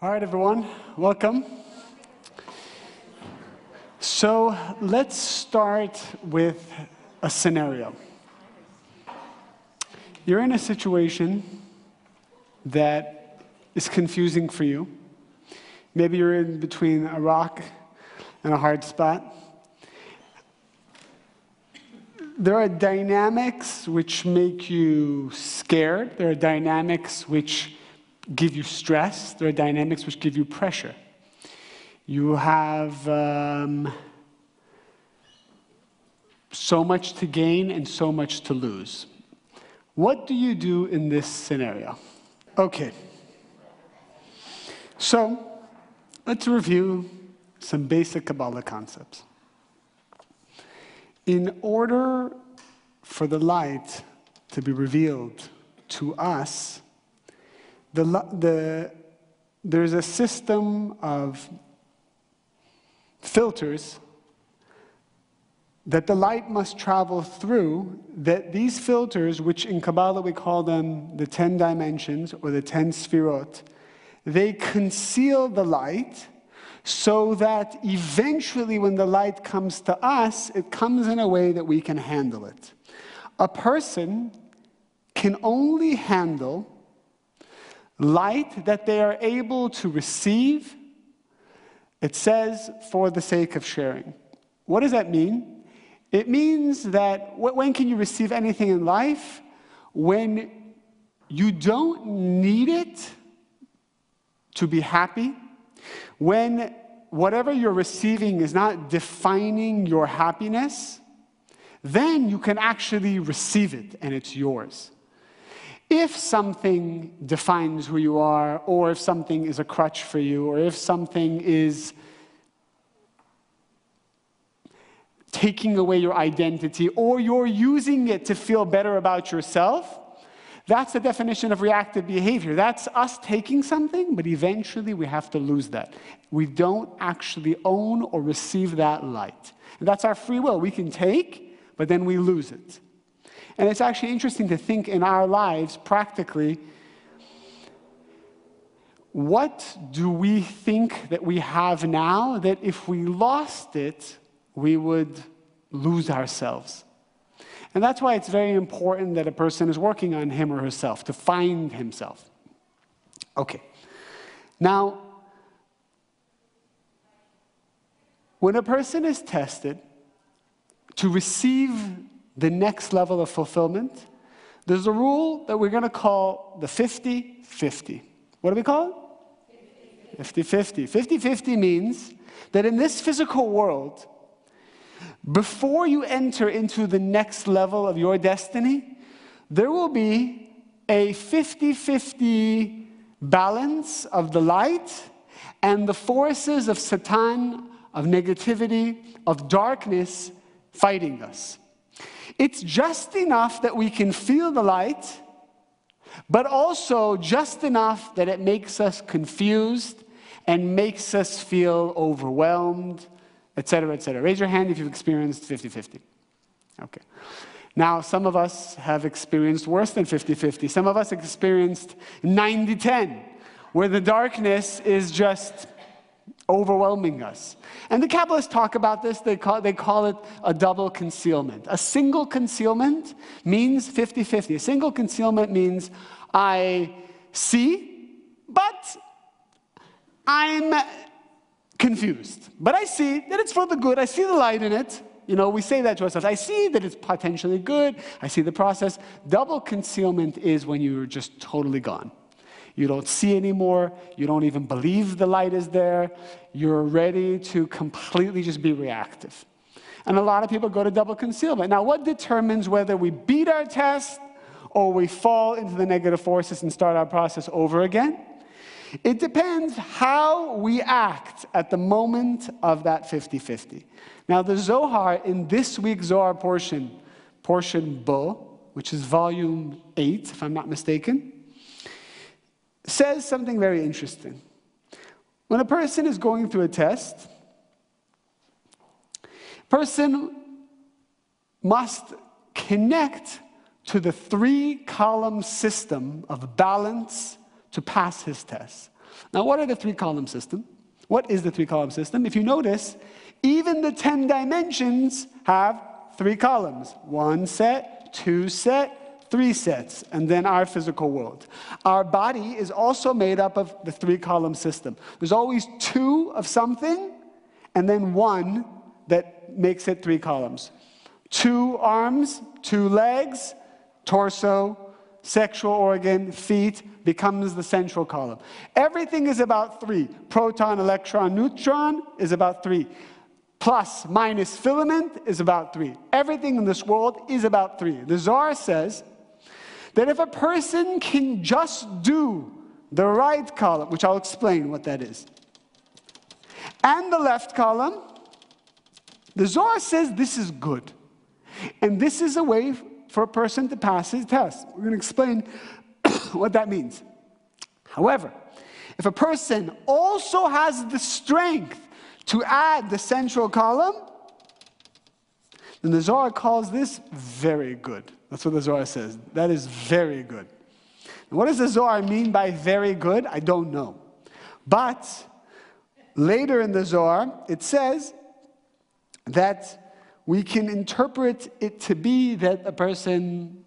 All right, everyone, welcome. So let's start with a scenario. You're in a situation that is confusing for you. Maybe you're in between a rock and a hard spot. There are dynamics which make you scared. There are dynamics which give you stress. There are dynamics which give you pressure. You have so much to gain and so much to lose. What do you do in this scenario? Okay. So let's review some basic Kabbalah concepts. In order for the light to be revealed to us, there's a system of filters that the light must travel through, that these filters, which in Kabbalah we call them the 10 dimensions or the 10 sfirot, they conceal the light so that eventually when the light comes to us, it comes in a way that we can handle it. A person can only handle light that they are able to receive, it says, for the sake of sharing. What does that mean? It means that when can you receive anything in life? When you don't need it to be happy, when whatever you're receiving is not defining your happiness, then you can actually receive it and it's yours. If something defines who you are, or if something is a crutch for you, or if something is taking away your identity, or you're using it to feel better about yourself, that's the definition of reactive behavior. That's us taking something, but eventually we have to lose that. We don't actually own or receive that light. And that's our free will. We can take, but then we lose it. And it's actually interesting to think in our lives, practically, what do we think that we have now that if we lost it, we would lose ourselves? And that's why it's very important that a person is working on him or herself, to find himself. Okay. Now, when a person is tested to receive the next level of fulfillment, there's a rule that we're going to call the 50-50. What do we call it? 50-50. 50-50 means that in this physical world, before you enter into the next level of your destiny, there will be a 50-50 balance of the light and the forces of Satan, of negativity, of darkness fighting us. It's just enough that we can feel the light, but also just enough that it makes us confused and makes us feel overwhelmed, etc., etc. Raise your hand if you've experienced 50-50. Okay. Now, some of us have experienced worse than 50-50. Some of us experienced 90-10, where the darkness is just overwhelming us. And the Kabbalists talk about this. They call it a double concealment. A single concealment means 50-50. A single concealment means I see, but I'm confused. But I see that it's for the good. I see the light in it. You know, we say that to ourselves. I see that it's potentially good. I see the process. Double concealment is when you're just totally gone. You don't see anymore. You don't even believe the light is there. You're ready to completely just be reactive. And a lot of people go to double concealment. Now, what determines whether we beat our test or we fall into the negative forces and start our process over again? It depends how we act at the moment of that 50-50. Now, the Zohar, in this week's Zohar portion Bo, which is volume 8, if I'm not mistaken, says something very interesting. When a person is going through a test, person must connect to the 3-column system of balance to pass his test. Now, what are the three-column system? What is the three-column system? If you notice, even the 10 dimensions have 3 columns. 1 set, 2 set, 3 sets, and then our physical world. Our body is also made up of the 3-column system. There's always 2 of something, and then 1 that makes it 3 columns. 2 arms, 2 legs, torso, sexual organ, feet, becomes the central column. Everything is about 3. Proton, electron, neutron is about 3. Plus, minus, filament is about 3. Everything in this world is about 3. The Zohar says that if a person can just do the right column, which I'll explain what that is, and the left column, the Zohar says this is good. And this is a way for a person to pass his test. We're going to explain what that means. However, if a person also has the strength to add the central column, then the Zohar calls this very good. That's what the Zohar says. That is very good. And what does the Zohar mean by very good? I don't know. But later in the Zohar, it says that we can interpret it to be that a person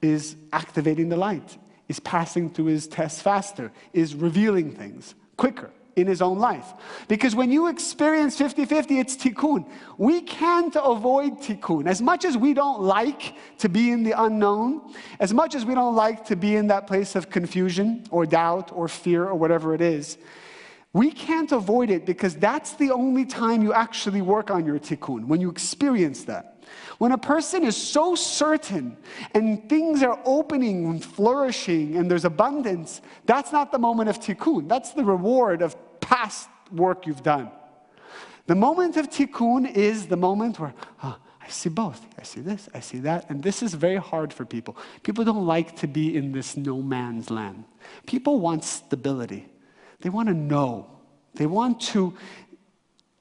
is activating the light, is passing through his tests faster, is revealing things quicker in his own life. Because when you experience 50-50, it's tikkun. We can't avoid tikkun. As much as we don't like to be in the unknown, as much as we don't like to be in that place of confusion or doubt or fear or whatever it is, we can't avoid it because that's the only time you actually work on your tikkun, when you experience that. When a person is so certain and things are opening and flourishing and there's abundance, that's not the moment of tikkun. That's the reward of past work you've done. The moment of tikkun is the moment where, I see both. I see this, I see that. And this is very hard for people. People don't like to be in this no man's land. People want stability. They want to know. They want to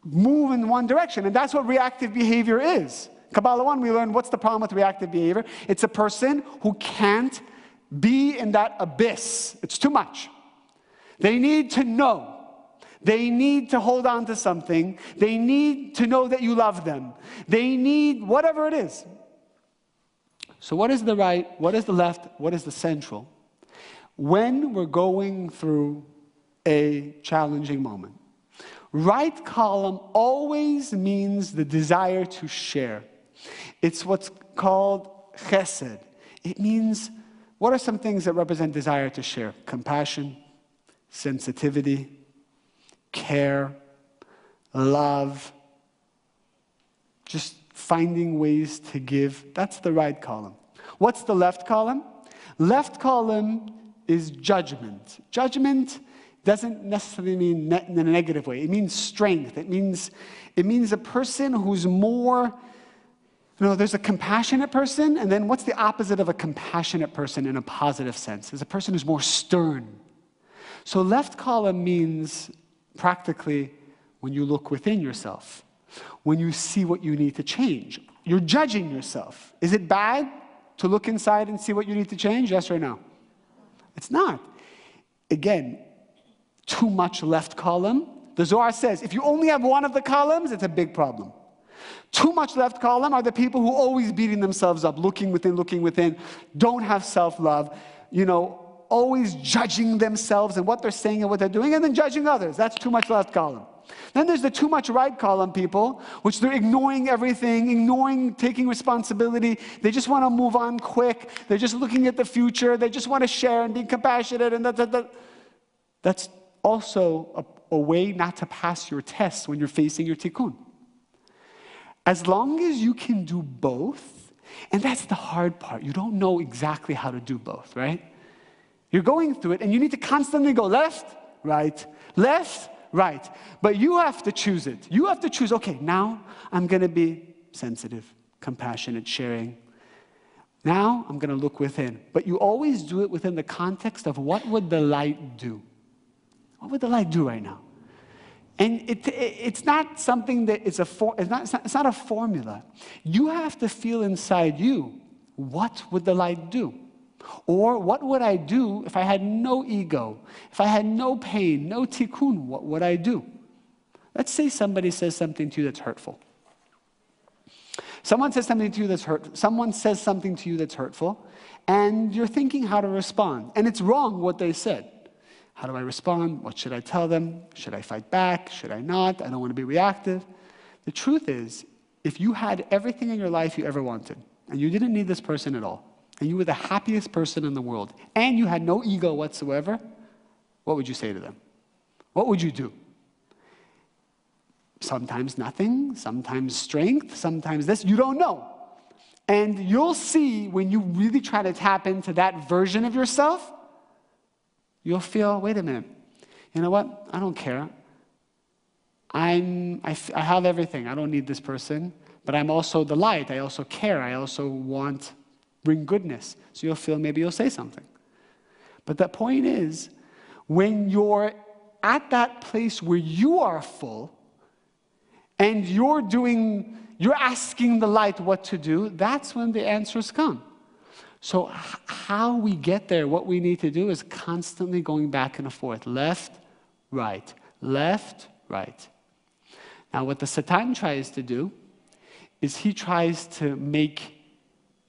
move in one direction. And that's what reactive behavior is. Kabbalah 1, we learned what's the problem with reactive behavior. It's a person who can't be in that abyss. It's too much. They need to know. They need to hold on to something. They need to know that you love them. They need whatever it is. So what is the right? What is the left? What is the central? When we're going through a challenging moment, right column always means the desire to share. It's what's called chesed. It means, what are some things that represent desire to share? Compassion, sensitivity, care, love, just finding ways to give. That's the right column. What's the left column? Left column is judgment. Judgment doesn't necessarily mean in a negative way. It means strength. It means a person who's more, there's a compassionate person, and then what's the opposite of a compassionate person in a positive sense? There's a person who's more stern. So left column means practically when you look within yourself, when you see what you need to change. You're judging yourself. Is it bad to look inside and see what you need to change? Yes or no? It's not. Again, too much left column. The Zohar says if you only have one of the columns, it's a big problem. Too much left column are the people who are always beating themselves up, looking within, don't have self-love, always judging themselves and what they're saying and what they're doing, and then judging others. That's too much left column. Then there's the too much right column people, which they're ignoring everything, taking responsibility. They just want to move on quick. They're just looking at the future. They just want to share and be compassionate. And that's also a way not to pass your test when you're facing your tikkun. As long as you can do both, and that's the hard part. You don't know exactly how to do both, right? You're going through it, and you need to constantly go left, right, but you have to choose it. You have to choose, okay, now I'm going to be sensitive, compassionate, sharing. Now I'm going to look within. But you always do it within the context of what would the light do? What would the light do right now? And it's not something that it's not a formula. You have to feel inside you, what would the light do? Or what would I do if I had no ego? If I had no pain, no tikkun, what would I do? Let's say somebody says something to you that's hurtful. Someone says something to you that's hurtful, and you're thinking how to respond. And it's wrong what they said. How do I respond? What should I tell them? Should I fight back? Should I not? I don't want to be reactive. The truth is, if you had everything in your life you ever wanted, and you didn't need this person at all, and you were the happiest person in the world, and you had no ego whatsoever, what would you say to them? What would you do? Sometimes nothing, sometimes strength, sometimes this. You don't know. And you'll see when you really try to tap into that version of yourself, you'll feel, wait a minute, you know what? I don't care. I have everything. I don't need this person. But I'm also the light. I also care. I also bring goodness. So you'll feel maybe you'll say something. But the point is, when you're at that place where you are full, and you're asking the light what to do, that's when the answers come. So how we get there, what we need to do is constantly going back and forth. Left, right. Left, right. Now what the Satan tries to do is he tries to make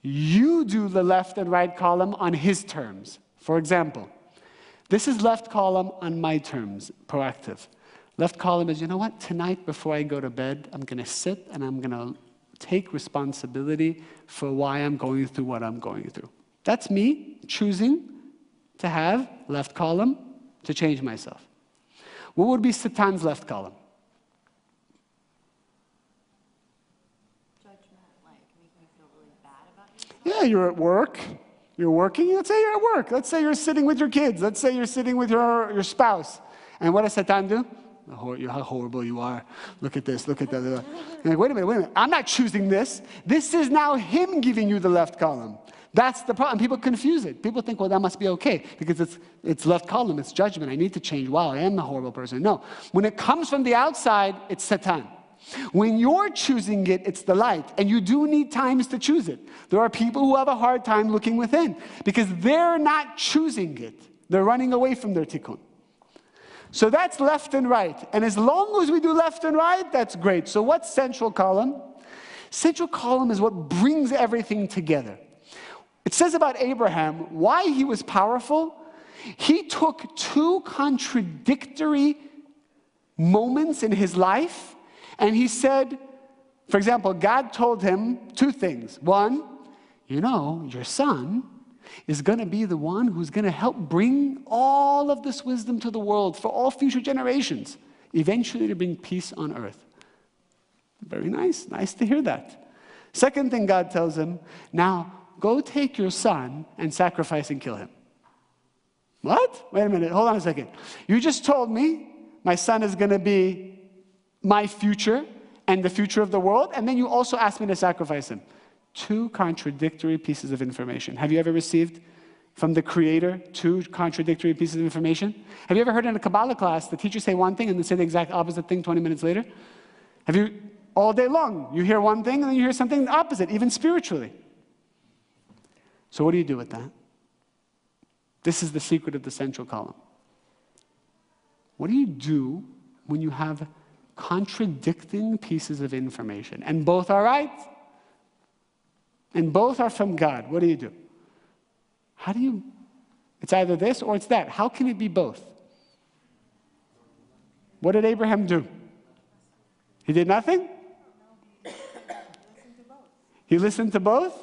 you do the left and right column on his terms. For example, this is left column on my terms, proactive. Left column is, you know what, tonight before I go to bed, I'm going to sit and I'm going to take responsibility for why I'm going through what I'm going through. That's me choosing to have left column to change myself. What would be Satan's left column? Judgment, like making you feel really bad about yourself. Yeah, you're at work. You're working. Let's say you're at work. Let's say you're sitting with your kids. Let's say you're sitting with your spouse. And what does Satan do? How horrible you are. Look at this, look at that. Like, wait a minute. I'm not choosing this. This is now him giving you the left column. That's the problem. People confuse it. People think, well, that must be okay because it's left column, it's judgment. I need to change. Wow, I am the horrible person. No. When it comes from the outside, it's Satan. When you're choosing it, it's the light. And you do need times to choose it. There are people who have a hard time looking within because they're not choosing it. They're running away from their tikkun. So that's left and right. And as long as we do left and right, that's great. So what's central column? Central column is what brings everything together. It says about Abraham, why he was powerful. He took two contradictory moments in his life, and he said, for example, God told him two things. One, you know, your son is going to be the one who's going to help bring all of this wisdom to the world for all future generations, eventually to bring peace on earth. Very nice. Nice to hear that. Second thing God tells him, now go take your son and sacrifice and kill him. What? Wait a minute. Hold on a second. You just told me my son is going to be my future and the future of the world, and then you also asked me to sacrifice him. Two contradictory pieces of information. Have you ever received from the Creator two contradictory pieces of information? Have you ever heard in a Kabbalah class the teacher say one thing and then say the exact opposite thing 20 minutes later? Have you, all day long, you hear one thing and then you hear something opposite, even spiritually. So what do you do with that? This is the secret of the central column. What do you do when you have contradicting pieces of information and both are right? And both are from God. What do you do? How do you, it's either this or it's that. How can it be both? What did Abraham do? He did nothing? He listened to both?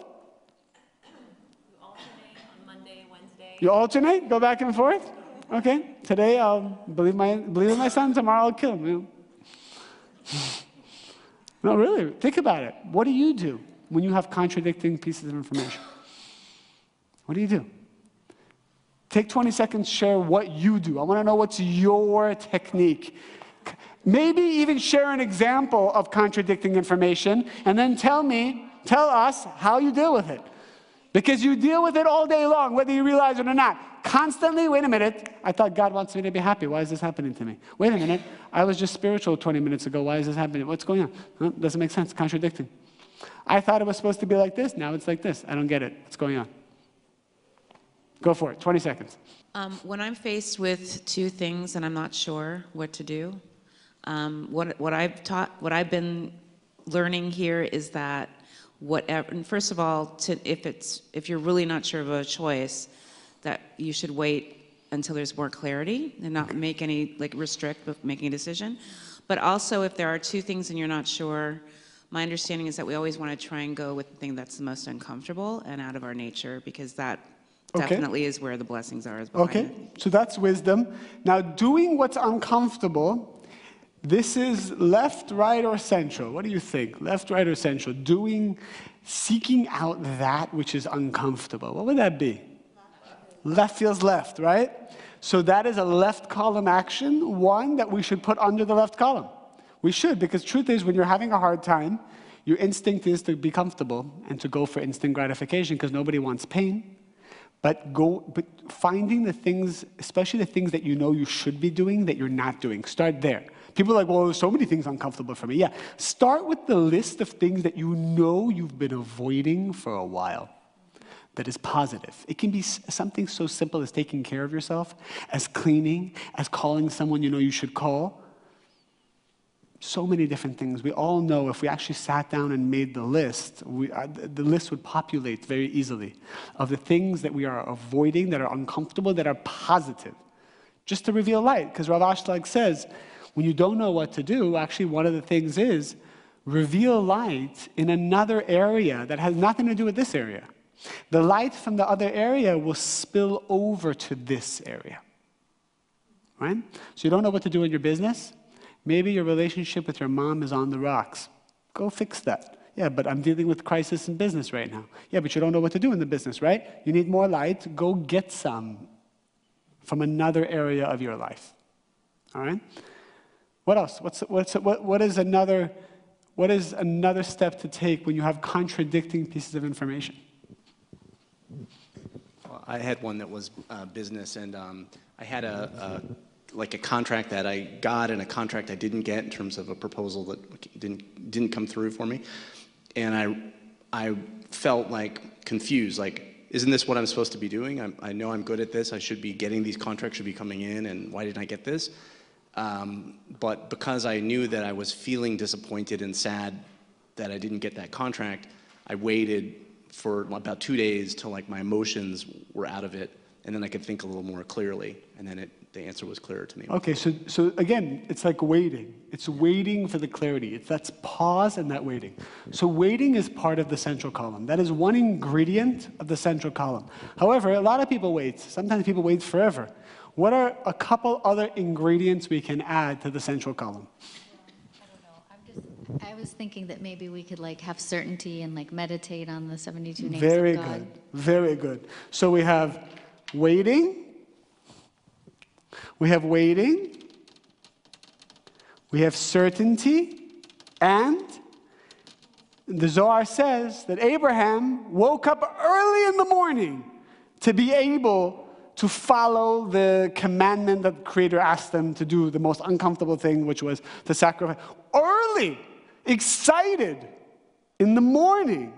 You alternate on Monday, Wednesday. You alternate? Go back and forth? Okay. Today I'll believe in my son. Tomorrow I'll kill him. You know? No, really. Think about it. What do you do when you have contradicting pieces of information? What do you do? Take 20 seconds, share what you do. I want to know what's your technique. Maybe even share an example of contradicting information, and then tell us how you deal with it. Because you deal with it all day long, whether you realize it or not. Constantly, wait a minute, I thought God wants me to be happy. Why is this happening to me? Wait a minute, I was just spiritual 20 minutes ago. Why is this happening? What's going on? Huh? Doesn't make sense, contradicting. I thought it was supposed to be like this, now it's like this. I don't get it. What's going on? Go for it, 20 seconds. When I'm faced with two things and I'm not sure what to do, what I've been learning here is that whatever, and first of all, if you're really not sure of a choice, that you should wait until there's more clarity and not make any, restrict with making a decision. But also, if there are two things and you're not sure, my understanding is that we always want to try and go with the thing that's the most uncomfortable and out of our nature, because that definitely is where the blessings are. Okay, so that's wisdom. Now, doing what's uncomfortable, this is left, right, or central. What do you think? Left, right, or central? Seeking out that which is uncomfortable. What would that be? Left feels left, right? So that is a left column action, one that we should put under the left column. We should, because truth is, when you're having a hard time, your instinct is to be comfortable and to go for instant gratification, because nobody wants pain. But finding the things, especially the things that you know you should be doing that you're not doing. Start there. People are like, well, there's so many things uncomfortable for me. Yeah, start with the list of things that you know you've been avoiding for a while. That is positive. It can be something so simple as taking care of yourself, as cleaning, as calling someone you know you should call. So many different things. We all know if we actually sat down and made the list, the list would populate very easily of the things that we are avoiding, that are uncomfortable, that are positive. Just to reveal light, because Rav Ashlag says, when you don't know what to do, actually one of the things is reveal light in another area that has nothing to do with this area. The light from the other area will spill over to this area, right? So you don't know what to do in your business? Maybe your relationship with your mom is on the rocks. Go fix that. Yeah, but I'm dealing with crisis in business right now. Yeah, but you don't know what to do in the business, right? You need more light. Go get some from another area of your life, all right? What else? What is another step to take when you have contradicting pieces of information? Well, I had one that was business, and I had a contract that I got and a contract I didn't get in terms of a proposal that didn't come through for me, and I felt confused. Isn't this what I'm supposed to be doing? I know I'm good at this. I should be getting these contracts, should be coming in, and why didn't I get this? But because I knew that I was feeling disappointed and sad that I didn't get that contract, I waited for about 2 days till my emotions were out of it, and then I could think a little more clearly, and then the answer was clearer to me. Okay, so again, it's like waiting. It's waiting for the clarity. That's pause and that waiting. So waiting is part of the central column. That is one ingredient of the central column. However, a lot of people wait. Sometimes people wait forever. What are a couple other ingredients we can add to the central column? I was thinking that maybe we could have certainty and meditate on the 72 names Very of God. good, very good. So we have waiting, we have certainty, and the Zohar says that Abraham woke up early in the morning to be able to follow the commandment that the Creator asked them to do, the most uncomfortable thing, which was to sacrifice. Early, excited, in the morning.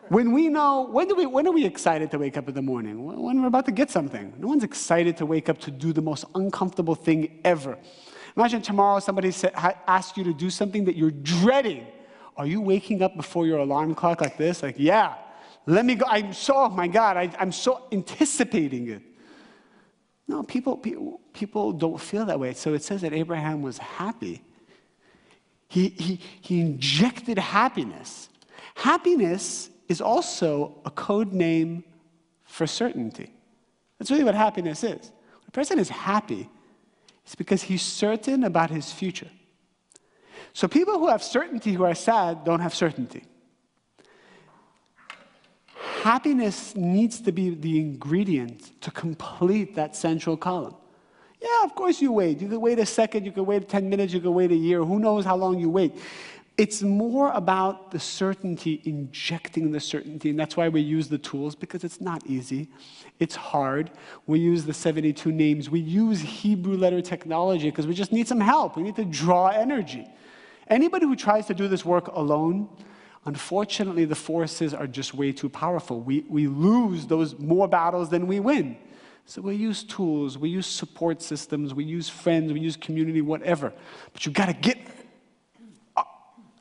When are we excited to wake up in the morning? When we're about to get something. No one's excited to wake up to do the most uncomfortable thing ever. Imagine tomorrow somebody asks you to do something that you're dreading. Are you waking up before your alarm clock like this? Yeah, let me go. Oh my God, I'm so anticipating it. No, people don't feel that way. So it says that Abraham was happy. He injected happiness. Happiness is also a code name for certainty. That's really what happiness is. When a person is happy, it's because he's certain about his future. So people who have certainty, who are sad, don't have certainty. Happiness needs to be the ingredient to complete that central column. Yeah, of course you wait. You could wait a second, you could wait 10 minutes, you could wait a year. Who knows how long you wait? It's more about the certainty, injecting the certainty, and that's why we use the tools, because it's not easy. It's hard. We use the 72 names. We use Hebrew letter technology because we just need some help. We need to draw energy. Anybody who tries to do this work alone, Unfortunately, the forces are just way too powerful. We lose those more battles than we win. So we use tools, we use support systems, we use friends, we use community, whatever. But you've got to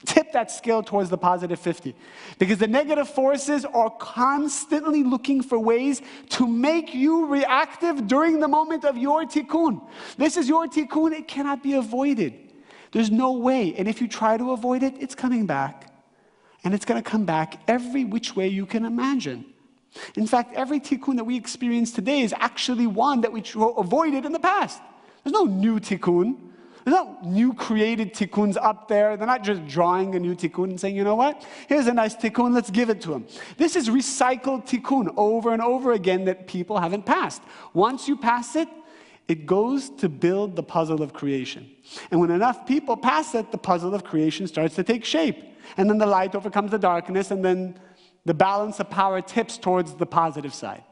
tip that scale towards the positive 50. Because the negative forces are constantly looking for ways to make you reactive during the moment of your tikkun. This is your tikkun, it cannot be avoided. There's no way. And if you try to avoid it, it's coming back. And it's going to come back every which way you can imagine. In fact, every tikkun that we experience today is actually one that we avoided in the past. There's no new tikkun. There's no new created tikkuns up there. They're not just drawing a new tikkun and saying, you know what? Here's a nice tikkun, let's give it to them. This is recycled tikkun over and over again that people haven't passed. Once you pass it, it goes to build the puzzle of creation. And when enough people pass it, the puzzle of creation starts to take shape. And then the light overcomes the darkness, and then the balance of power tips towards the positive side.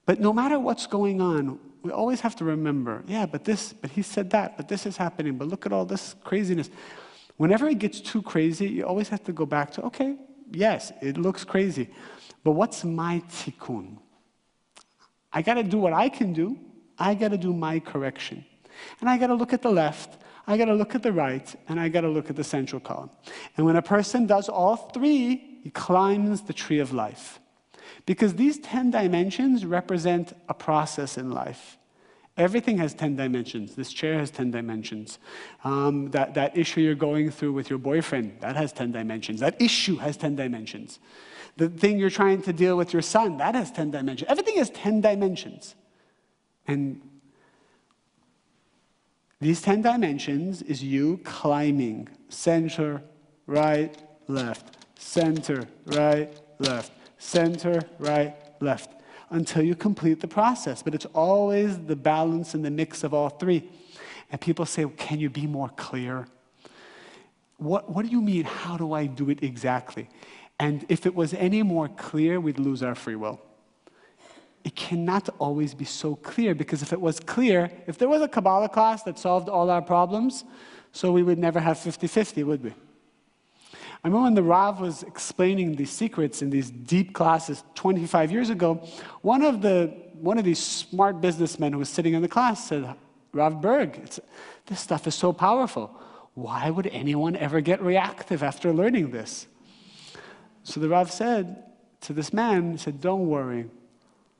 But no matter what's going on, we always have to remember, yeah, but he said that, but this is happening, but look at all this craziness. Whenever it gets too crazy, you always have to go back to, okay, yes, it looks crazy, but what's my tikkun? I got to do what I can do. I got to do my correction. And I got to look at the left, I got to look at the right, and I got to look at the central column. And when a person does all three, he climbs the tree of life. Because these 10 dimensions represent a process in life. Everything has 10 dimensions. This chair has 10 dimensions. That issue you're going through with your boyfriend, that has 10 dimensions. That issue has 10 dimensions. The thing you're trying to deal with your son, that has 10 dimensions. Everything has 10 dimensions. And these 10 dimensions is you climbing center, right, left, center, right, left, center, right, left, until you complete the process. But it's always the balance and the mix of all three. And people say, well, can you be more clear? What do you mean? How do I do it exactly? And if it was any more clear, we'd lose our free will. It cannot always be so clear, because if it was clear, if there was a Kabbalah class that solved all our problems, so we would never have 50-50, would we? I remember when the Rav was explaining these secrets in these deep classes 25 years ago, one of these smart businessmen who was sitting in the class said, Rav Berg, this stuff is so powerful. Why would anyone ever get reactive after learning this? So the Rav said to this man, he said, don't worry.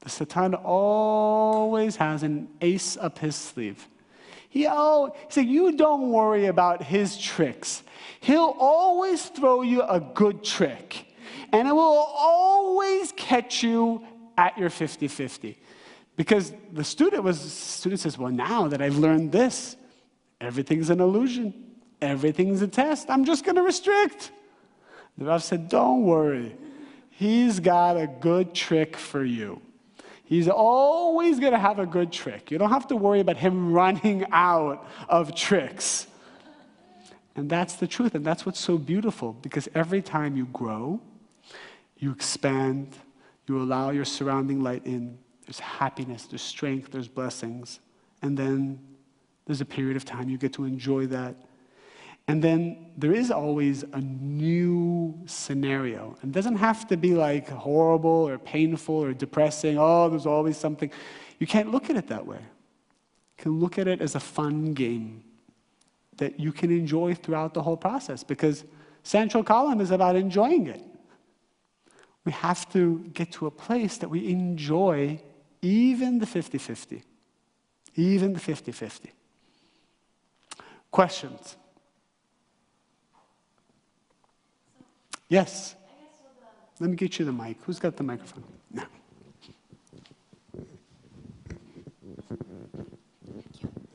The Satan always has an ace up his sleeve. He said, you don't worry about his tricks. He'll always throw you a good trick. And it will always catch you at your 50-50. Because the student says, well, now that I've learned this, everything's an illusion. Everything's a test. I'm just going to restrict. The Rav said, don't worry. He's got a good trick for you. He's always going to have a good trick. You don't have to worry about him running out of tricks. And that's the truth, and that's what's so beautiful, because every time you grow, you expand, you allow your surrounding light in, there's happiness, there's strength, there's blessings. And then there's a period of time you get to enjoy that. And then there is always a new scenario. It doesn't have to be like horrible or painful or depressing. Oh, there's always something. You can't look at it that way. You can look at it as a fun game that you can enjoy throughout the whole process, because central column is about enjoying it. We have to get to a place that we enjoy even the 50-50. Even the 50-50. Questions? Yes. Let me get you the mic. Who's got the microphone? No.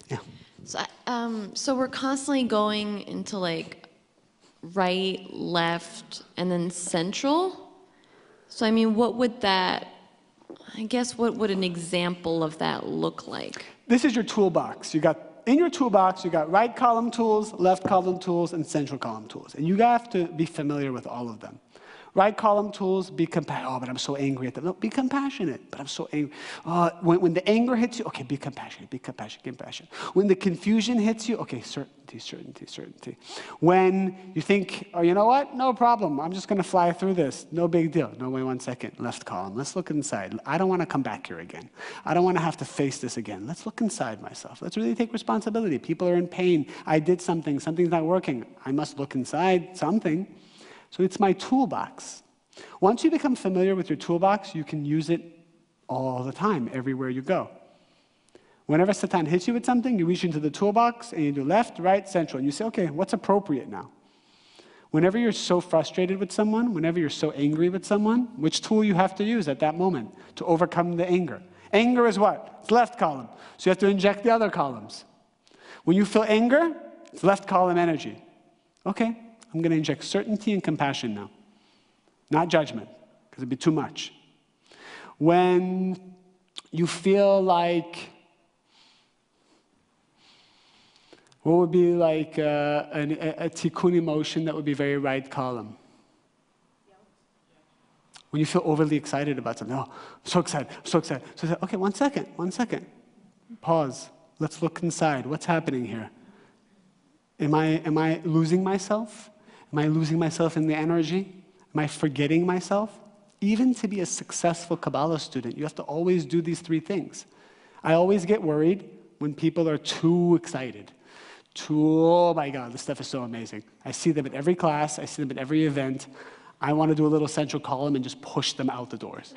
Yeah. So we're constantly going into like right, left, and then central. So I mean, what would an example of that look like? This is your toolbox. In your toolbox, you got right column tools, left column tools, and central column tools. And you have to be familiar with all of them. Right column tools, be compassionate. Oh, but I'm so angry at them. No, be compassionate. But I'm so angry. When the anger hits you, okay, be compassionate, be compassionate, compassion. When the confusion hits you, okay, certainty, certainty, certainty. When you think, oh, you know what? No problem. I'm just going to fly through this. No big deal. No, wait 1 second. Left column. Let's look inside. I don't want to come back here again. I don't want to have to face this again. Let's look inside myself. Let's really take responsibility. People are in pain. I did something. Something's not working. I must look inside something. So it's my toolbox. Once you become familiar with your toolbox, you can use it all the time, everywhere you go. Whenever Satan hits you with something, you reach into the toolbox and you do left, right, central. And you say, okay, what's appropriate now? Whenever you're so frustrated with someone, whenever you're so angry with someone, which tool you have to use at that moment to overcome the anger? Anger is what? It's left column. So you have to inject the other columns. When you feel anger, it's left column energy. Okay. I'm going to inject certainty and compassion now, not judgment, because it'd be too much. When you feel like, what would be like a tikkun emotion that would be very right column? When you feel overly excited about something, oh, I'm so excited, I'm so excited. So okay, 1 second, 1 second. Pause. Let's look inside. What's happening here? Am I losing myself? Am I losing myself in the energy? Am I forgetting myself? Even to be a successful Kabbalah student, you have to always do these 3 things. I always get worried when people are too excited. Oh my God, this stuff is so amazing. I see them at every class. I see them at every event. I want to do a little central column and just push them out the doors.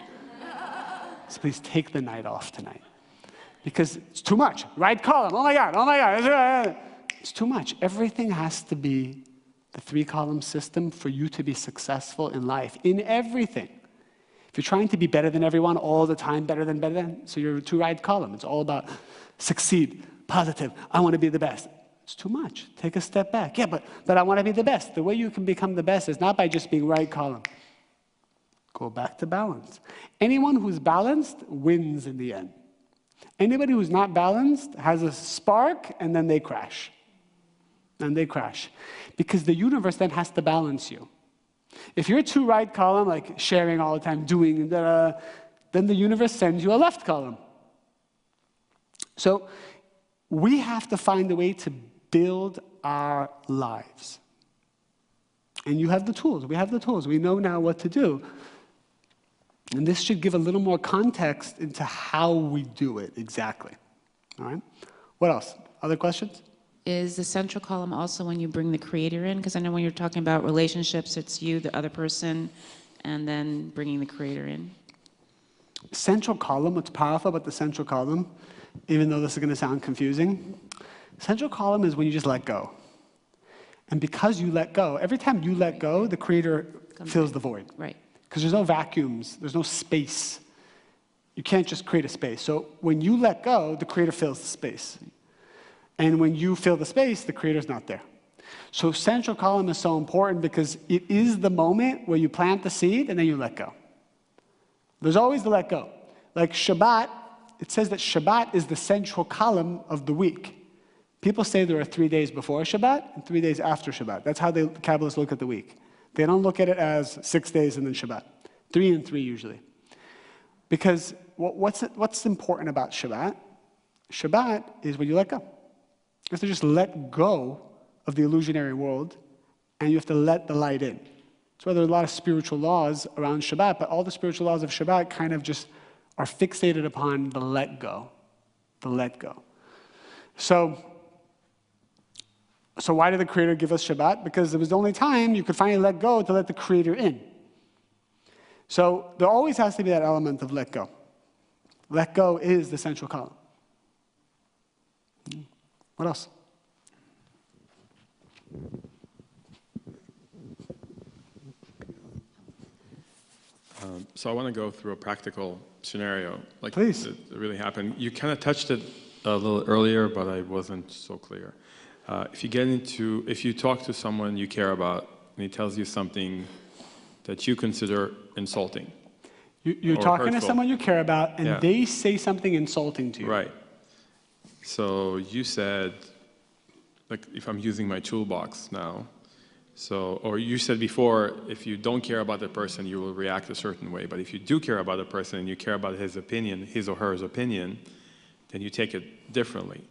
So please take the night off tonight. Because it's too much. Right column, oh my God. It's too much. Everything has to be the 3-column system for you to be successful in life, in everything. If you're trying to be better than everyone all the time, better than, so you're a 2-right column. It's all about succeed, positive, I want to be the best. It's too much. Take a step back. Yeah, but I want to be the best. The way you can become the best is not by just being right column. Go back to balance. Anyone who's balanced wins in the end. Anybody who's not balanced has a spark and then they crash. And they crash. Because the universe then has to balance you. If you're a 2-right column, like sharing all the time, doing, then the universe sends you a left column. So we have to find a way to build our lives. And you have the tools. We have the tools. We know now what to do. And this should give a little more context into how we do it exactly. All right? What else? Other questions? Is the central column also when you bring the creator in? Because I know when you're talking about relationships, it's you, the other person, and then bringing the creator in. Central column, what's powerful about the central column, even though this is going to sound confusing, central column is when you just let go. And because you let go, every time you let go, the creator fills the void. Right. Because there's no vacuums, there's no space. You can't just create a space. So when you let go, the creator fills the space. And when you fill the space, the creator's not there. So central column is so important because it is the moment where you plant the seed and then you let go. There's always the let go. Like Shabbat, it says that Shabbat is the central column of the week. People say there are 3 days before Shabbat and 3 days after Shabbat. That's how the Kabbalists look at the week. They don't look at it as 6 days and then Shabbat. 3 and 3 usually. Because what's important about Shabbat? Shabbat is when you let go. You have to just let go of the illusionary world, and you have to let the light in. That's why there are a lot of spiritual laws around Shabbat, but all the spiritual laws of Shabbat kind of just are fixated upon the let go. The let go. So why did the Creator give us Shabbat? Because it was the only time you could finally let go to let the Creator in. So there always has to be that element of let go. Let go is the central column. What else? So I want to go through a practical scenario. Like Please. It really happened. You kind of touched it a little earlier, but I wasn't so clear. If you talk to someone you care about, and he tells you something that you consider insulting. You're or talking hurtful. to someone you care about, and Yeah. they say something insulting to you. Right. So you said, like, if I'm using my toolbox now, So, or you said before, if you don't care about the person, you will react a certain way. But if you do care about the person and you care about his opinion, his or her opinion, then you take it differently.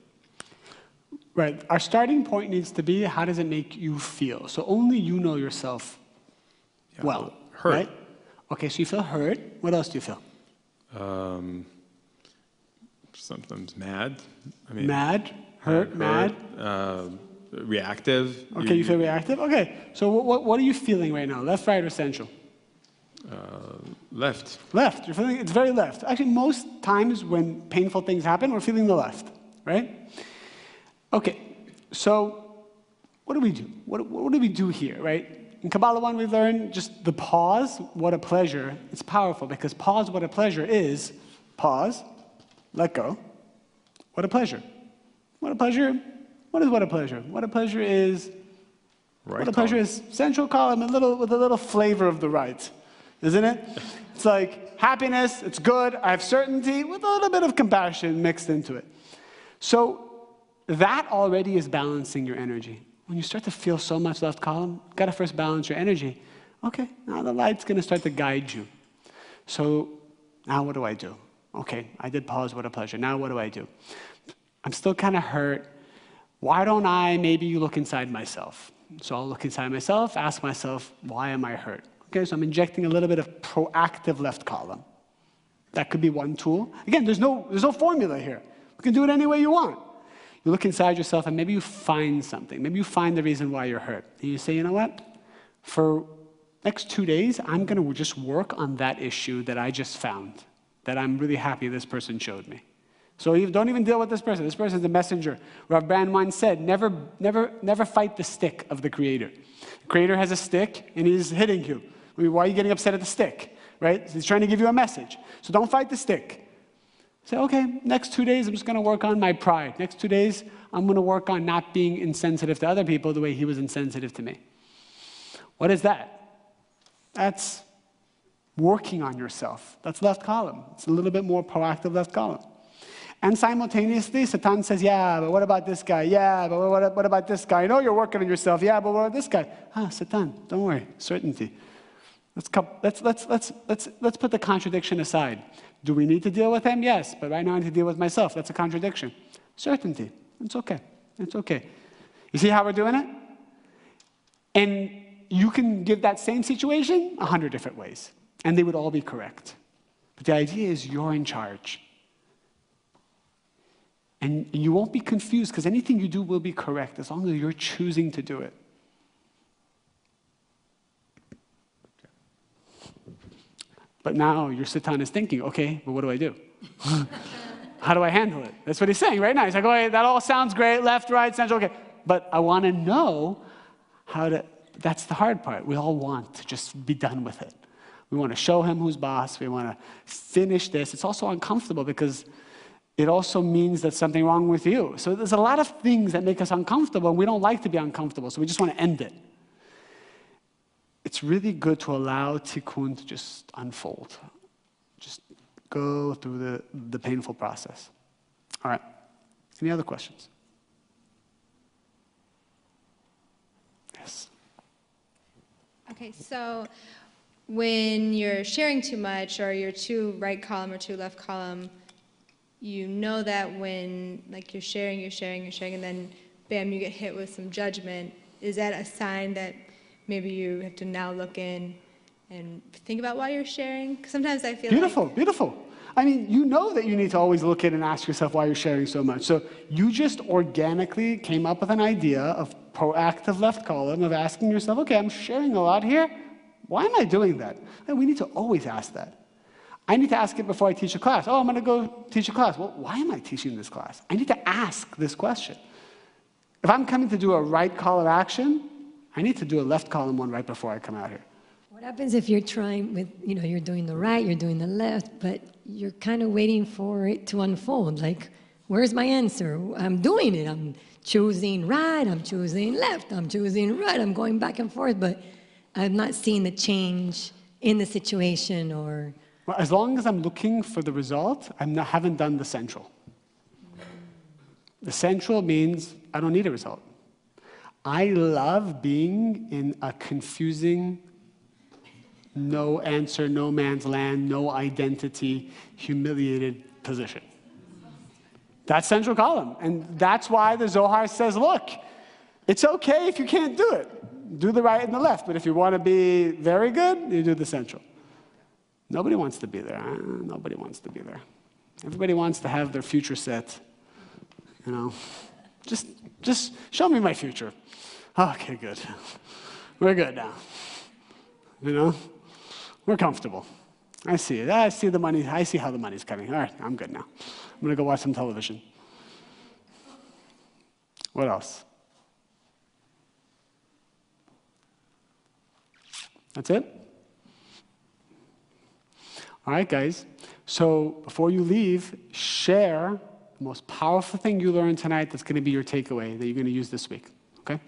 Right. Our starting point needs to be, how does it make you feel? So only you know yourself well, hurt. right? Okay, so you feel hurt. What else do you feel? Sometimes mad. Mad, hurt, mad. Reactive. Okay, you feel reactive? Okay, so what are you feeling right now? Left, right, or central? Left. Left. You're feeling, it's very left. Actually, most times when painful things happen, we're feeling the left, right? Okay, so what do we do? What do we do here, right? In Kabbalah 1, we learn just the pause, what a pleasure. It's powerful because pause, what a pleasure is pause, let go. What a pleasure. What a pleasure. What is what a pleasure? What a pleasure is, Right what a pleasure is central column with a little flavor of the right, isn't it? It's like happiness, it's good, I have certainty with a little bit of compassion mixed into it. So that already is balancing your energy. When you start to feel so much left column, you've got to first balance your energy. Okay, now the light's going to start to guide you. So now what do I do? Okay, I did pause, what a pleasure. Now what do I do? I'm still kind of hurt. Why don't I maybe look inside myself? So I'll look inside myself, ask myself, why am I hurt? Okay, so I'm injecting a little bit of proactive left column. That could be one tool. Again, there's no formula here. You can do it any way you want. You look inside yourself and maybe you find something. Maybe you find the reason why you're hurt. And you say, you know what? For next 2 days, I'm going to just work on that issue that I just found, that I'm really happy this person showed me. So you don't even deal with this person. This person is the messenger. Rav Brand once said, never fight the stick of the Creator. The Creator has a stick and he's hitting you. Why are you getting upset at the stick? Right? So he's trying to give you a message. So don't fight the stick. Say, okay, next 2 days, I'm just going to work on my pride. Next 2 days, I'm going to work on not being insensitive to other people the way he was insensitive to me. What is that? That's working on yourself. That's left column. It's a little bit more proactive left column. And simultaneously, Satan says, yeah, but what about this guy? Yeah, but what about this guy? I know you're working on yourself. Yeah, but what about this guy? Satan, don't worry, certainty. Let's put the contradiction aside. Do we need to deal with him? Yes, but right now I need to deal with myself. That's a contradiction. Certainty. It's okay. It's okay. You see how we're doing it? And you can give that same situation 100 different ways, and they would all be correct. But the idea is you're in charge. And you won't be confused because anything you do will be correct as long as you're choosing to do it. But now your Satan is thinking, okay, but what do I do? How do I handle it? That's what he's saying right now. He's like, okay, that all sounds great, left, right, central, okay. But I want to know how to, that's the hard part. We all want to just be done with it. We want to show him who's boss. We want to finish this. It's also uncomfortable because it also means there's something wrong with you. So there's a lot of things that make us uncomfortable, and we don't like to be uncomfortable, so we just want to end it. It's really good to allow tikkun to just unfold. Just go through the painful process. All right. Any other questions? Yes. Okay, so when you're sharing too much or you're too right column or too left column, you know that when like you're sharing, and then bam, you get hit with some judgment. Is that a sign that maybe you have to now look in and think about why you're sharing? 'Cause sometimes I feel Beautiful. I mean, you know that you need to always look in and ask yourself why you're sharing so much. So you just organically came up with an idea of proactive left column of asking yourself, okay, I'm sharing a lot here. Why am I doing that? And we need to always ask that. I need to ask it before I teach a class. Oh, I'm going to go teach a class. Well, why am I teaching this class? I need to ask this question. If I'm coming to do a right call of action, I need to do a left column one right before I come out here. What happens if you're trying with, you're doing the right, you're doing the left, but you're kind of waiting for it to unfold? Like, where's my answer? I'm doing it. I'm choosing right, I'm choosing left, I'm choosing right, I'm going back and forth, but I'm not seeing the change in the situation or... Well, as long as I'm looking for the result, haven't done the central. The central means I don't need a result. I love being in a confusing, no answer, no man's land, no identity, humiliated position. That's central column. And that's why the Zohar says, look, it's okay if you can't do it. Do the right and the left. But if you want to be very good, you do the central. Nobody wants to be there. Nobody wants to be there. Everybody wants to have their future set. You know, just show me my future. Okay, good. We're good now. You know, we're comfortable. I see it. I see the money. I see how the money's coming. All right, I'm good now. I'm going to go watch some television. What else? That's it? All right, guys. So before you leave, share the most powerful thing you learned tonight that's going to be your takeaway that you're going to use this week. Okay?